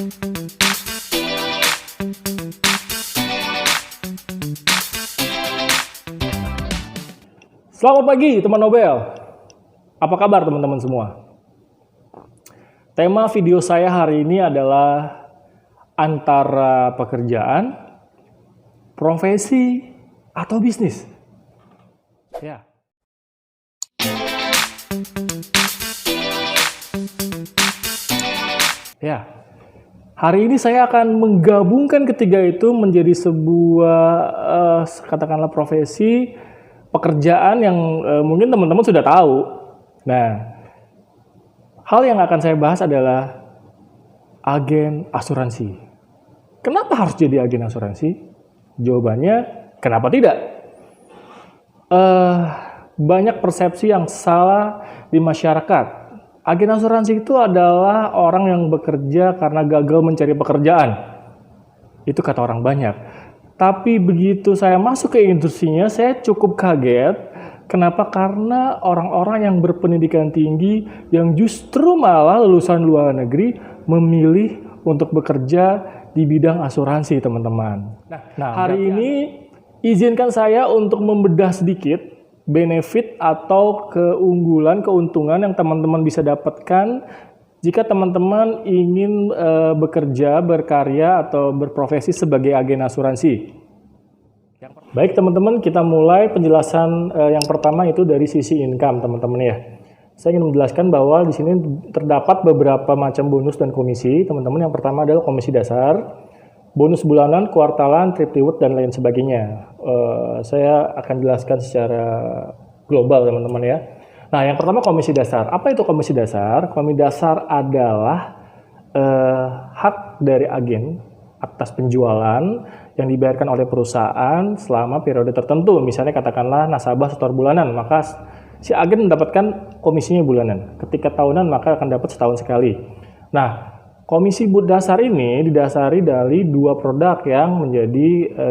Selamat pagi teman Nobel. Apa kabar teman-teman semua? Tema video saya hari ini adalah antara pekerjaan, profesi, atau bisnis. Ya. Hari ini saya akan menggabungkan ketiga itu menjadi sebuah katakanlah profesi, pekerjaan yang mungkin teman-teman sudah tahu. Nah, hal yang akan saya bahas adalah agen asuransi. Kenapa harus jadi agen asuransi? Jawabannya, kenapa tidak? Banyak persepsi yang salah di masyarakat. Agen asuransi itu adalah orang yang bekerja karena gagal mencari pekerjaan. Itu kata orang banyak. Tapi begitu saya masuk ke industrinya, saya cukup kaget. Kenapa? Karena orang-orang yang berpendidikan tinggi yang justru malah lulusan luar negeri memilih untuk bekerja di bidang asuransi, teman-teman. Nah, hari ini izinkan saya untuk membedah sedikit benefit atau keunggulan, keuntungan yang teman-teman bisa dapatkan jika teman-teman ingin bekerja, berkarya, atau berprofesi sebagai agen asuransi. Baik teman-teman, kita mulai penjelasan yang pertama itu dari sisi income teman-teman ya. Saya ingin menjelaskan bahwa di sini terdapat beberapa macam bonus dan komisi. Teman-teman, yang pertama adalah komisi dasar, bonus bulanan, kuartalan, trip reward, dan lain sebagainya. Saya akan jelaskan secara global teman-teman ya. Nah, yang pertama komisi dasar. Apa itu komisi dasar? Komisi dasar adalah hak dari agen atas penjualan yang dibayarkan oleh perusahaan selama periode tertentu. Misalnya katakanlah nasabah setor bulanan, maka si agen mendapatkan komisinya bulanan. Ketika tahunan maka akan dapat setahun sekali. Nah, komisi dasar ini didasari dari dua produk yang menjadi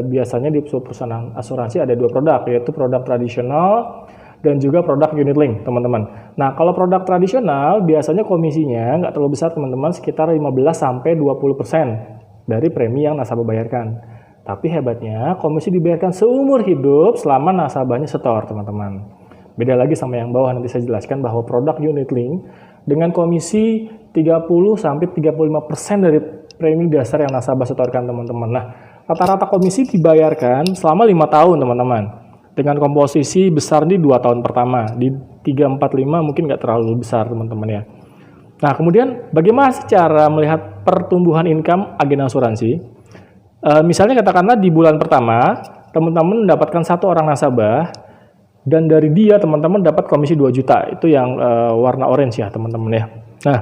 biasanya di perusahaan asuransi ada dua produk, yaitu produk tradisional dan juga produk unit link, teman-teman. Nah, kalau produk tradisional biasanya komisinya nggak terlalu besar, teman-teman, sekitar 15-20% dari premi yang nasabah bayarkan. Tapi hebatnya, komisi dibayarkan seumur hidup selama nasabahnya setor, teman-teman. Beda lagi sama yang bawah, nanti saya jelaskan bahwa produk unit link dengan komisi 30-35% dari premi dasar yang nasabah setorkan, teman-teman. Nah, rata-rata komisi dibayarkan selama 5 tahun, teman-teman. Dengan komposisi besar di 2 tahun pertama. Di 3, 4, 5 mungkin nggak terlalu besar, teman-teman ya. Nah, kemudian bagaimana cara melihat pertumbuhan income agen asuransi? Misalnya katakanlah di bulan pertama, teman-teman mendapatkan 1 orang nasabah, dan dari dia teman-teman dapat komisi 2 juta. Itu yang warna orange ya, teman-teman ya. Nah,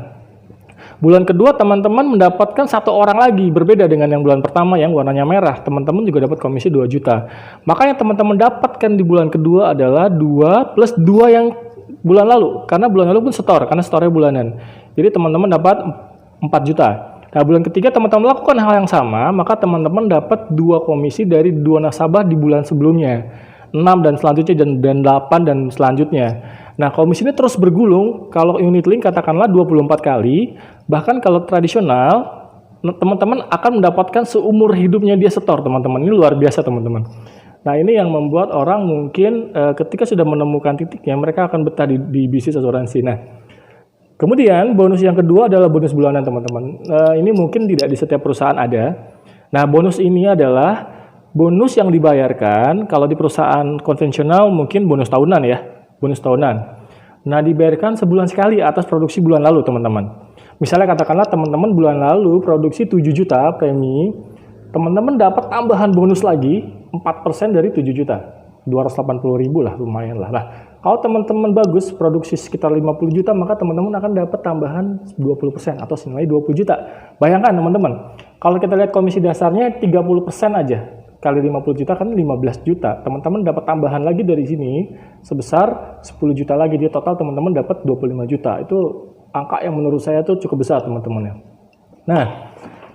bulan kedua teman-teman mendapatkan 1 orang lagi, berbeda dengan yang bulan pertama yang warnanya merah. Teman-teman juga dapat komisi 2 juta. Maka yang teman-teman dapatkan di bulan kedua adalah 2 plus 2 yang bulan lalu. Karena bulan lalu pun setor, karena setornya bulanan. Jadi teman-teman dapat 4 juta. Nah, bulan ketiga teman-teman melakukan hal yang sama, maka teman-teman dapat 2 komisi dari 2 nasabah di bulan sebelumnya. 6 dan selanjutnya, dan 8 dan selanjutnya. Nah, komisi ini terus bergulung. Kalau unit link katakanlah 24 kali, bahkan kalau tradisional, teman-teman akan mendapatkan seumur hidupnya dia setor, teman-teman. Ini luar biasa, teman-teman. Nah, ini yang membuat orang mungkin ketika sudah menemukan titiknya, mereka akan betah di bisnis asuransi. Nah, kemudian bonus yang kedua adalah bonus bulanan, teman-teman. Ini mungkin tidak di setiap perusahaan ada. Nah, bonus ini adalah bonus yang dibayarkan. Kalau di perusahaan konvensional mungkin bonus tahunan ya, bonus tahunan. Nah, dibayarkan sebulan sekali atas produksi bulan lalu, teman-teman. Misalnya katakanlah teman-teman bulan lalu produksi 7 juta premi, teman-teman dapat tambahan bonus lagi 4% dari 7 juta. 280.000 lah, lumayan lah. Nah, kalau teman-teman bagus produksi sekitar 50 juta, maka teman-teman akan dapat tambahan 20% atau senilai 20 juta. Bayangkan teman-teman, kalau kita lihat komisi dasarnya 30% aja, kali 50 juta kan 15 juta. Teman-teman dapat tambahan lagi dari sini sebesar 10 juta lagi. Di total teman-teman dapat 25 juta. Itu angka yang menurut saya tuh cukup besar, teman-teman. Nah,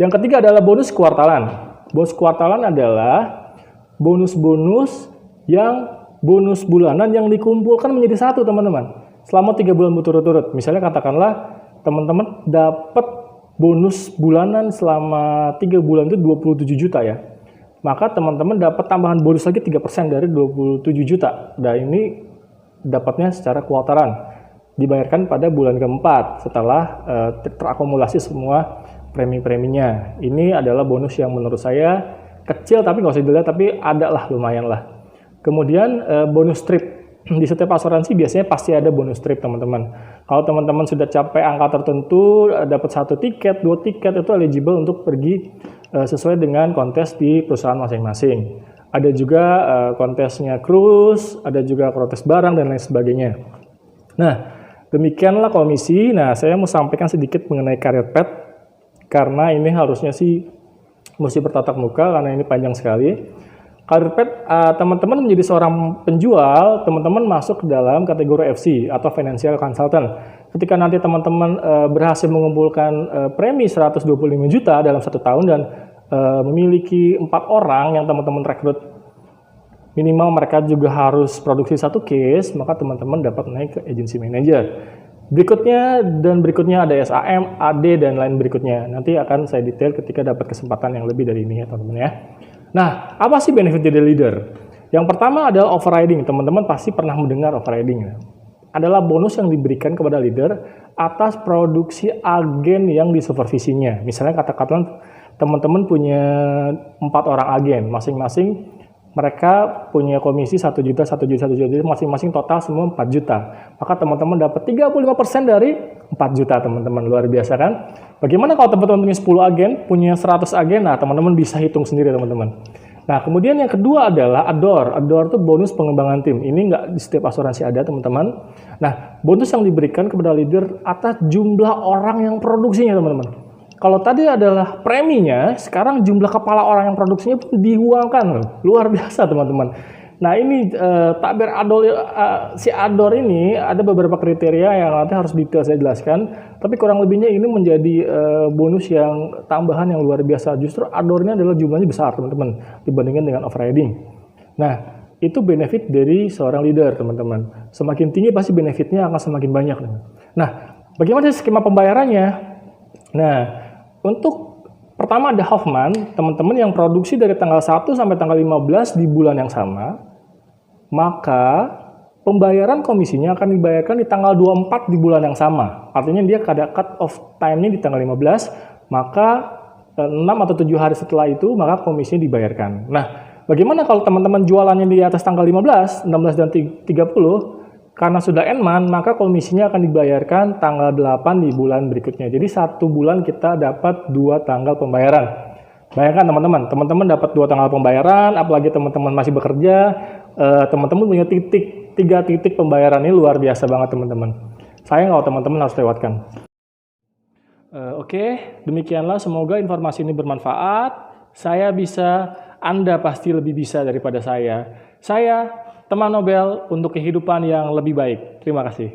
yang ketiga adalah bonus kuartalan. Bonus kuartalan adalah bonus-bonus yang bonus bulanan yang dikumpulkan menjadi satu, teman-teman. Selama 3 bulan berturut-turut. Misalnya katakanlah teman-teman dapat bonus bulanan selama 3 bulan itu 27 juta ya. Maka teman-teman dapat tambahan bonus lagi 3% dari 27 juta. Dan ini dapatnya secara kuartaran. Dibayarkan pada bulan keempat setelah terakumulasi semua premi-preminya. Ini adalah bonus yang menurut saya kecil, tapi nggak usah dilihat, tapi ada lah, lumayan lah. Kemudian bonus trip. Di setiap asuransi biasanya pasti ada bonus trip, teman-teman. Kalau teman-teman sudah capai angka tertentu, dapat 1 tiket, 2 tiket, itu eligible untuk pergi sesuai dengan kontes di perusahaan masing-masing. Ada juga kontesnya cruise, ada juga kontes barang, dan lain sebagainya. Nah, demikianlah komisi. Nah, saya mau sampaikan sedikit mengenai career path, karena ini harusnya sih mesti bertatap muka, karena ini panjang sekali. Career path, teman-teman menjadi seorang penjual, teman-teman masuk ke dalam kategori FC atau Financial Consultant. Ketika nanti teman-teman berhasil mengumpulkan premi 125 juta dalam 1 tahun dan memiliki 4 orang yang teman-teman rekrut, minimal mereka juga harus produksi 1 case, maka teman-teman dapat naik ke agency manager. Berikutnya ada SAM, AD, dan lain berikutnya. Nanti akan saya detail ketika dapat kesempatan yang lebih dari ini ya teman-teman ya. Nah, apa sih benefit jadi leader? Yang pertama adalah overriding. Teman-teman pasti pernah mendengar overriding. Adalah bonus yang diberikan kepada leader atas produksi agen yang disupervisinya. Misalnya katakanlah teman-teman punya 4 orang agen, masing-masing mereka punya komisi 1 juta, 1 juta, 1 juta, jadi masing-masing total semua 4 juta. Maka teman-teman dapat 35% dari 4 juta, teman-teman. Luar biasa kan? Bagaimana kalau teman-teman punya 10 agen, punya 100 agen? Nah, teman-teman bisa hitung sendiri, teman-teman. Nah, kemudian yang kedua adalah Ador. Ador itu bonus pengembangan tim. Ini nggak di setiap asuransi ada, teman-teman. Nah, bonus yang diberikan kepada leader atas jumlah orang yang produksinya, teman-teman. Kalau tadi adalah preminya, sekarang jumlah kepala orang yang produksinya pun diuangkan. Luar biasa, teman-teman. Nah, ini takbir Ador, si Ador ini ada beberapa kriteria yang nanti harus detail saya jelaskan. Tapi kurang lebihnya ini menjadi bonus yang tambahan yang luar biasa. Justru Adornya adalah jumlahnya besar, teman-teman, dibandingkan dengan overriding. Nah, itu benefit dari seorang leader, teman-teman. Semakin tinggi pasti benefitnya akan semakin banyak. Nah, bagaimana skema pembayarannya? Nah, untuk pertama ada Hoffman, teman-teman yang produksi dari tanggal 1 sampai tanggal 15 di bulan yang sama, maka pembayaran komisinya akan dibayarkan di tanggal 24 di bulan yang sama. Artinya dia ada cut off time-nya di tanggal 15, maka 6 atau 7 hari setelah itu, maka komisinya dibayarkan. Nah, bagaimana kalau teman-teman jualannya di atas tanggal 15, 16, dan 30? Karena sudah end-month, maka komisinya akan dibayarkan tanggal 8 di bulan berikutnya. Jadi 1 bulan kita dapat 2 tanggal pembayaran. Bayangkan teman-teman dapat 2 tanggal pembayaran, apalagi teman-teman masih bekerja, teman-teman punya 3 titik pembayaran. Ini luar biasa banget, teman-teman. Sayang kalau teman-teman harus lewatkan. Oke, demikianlah. Semoga informasi ini bermanfaat. Saya bisa, Anda pasti lebih bisa daripada saya. Saya teman Nobel untuk kehidupan yang lebih baik. Terima kasih.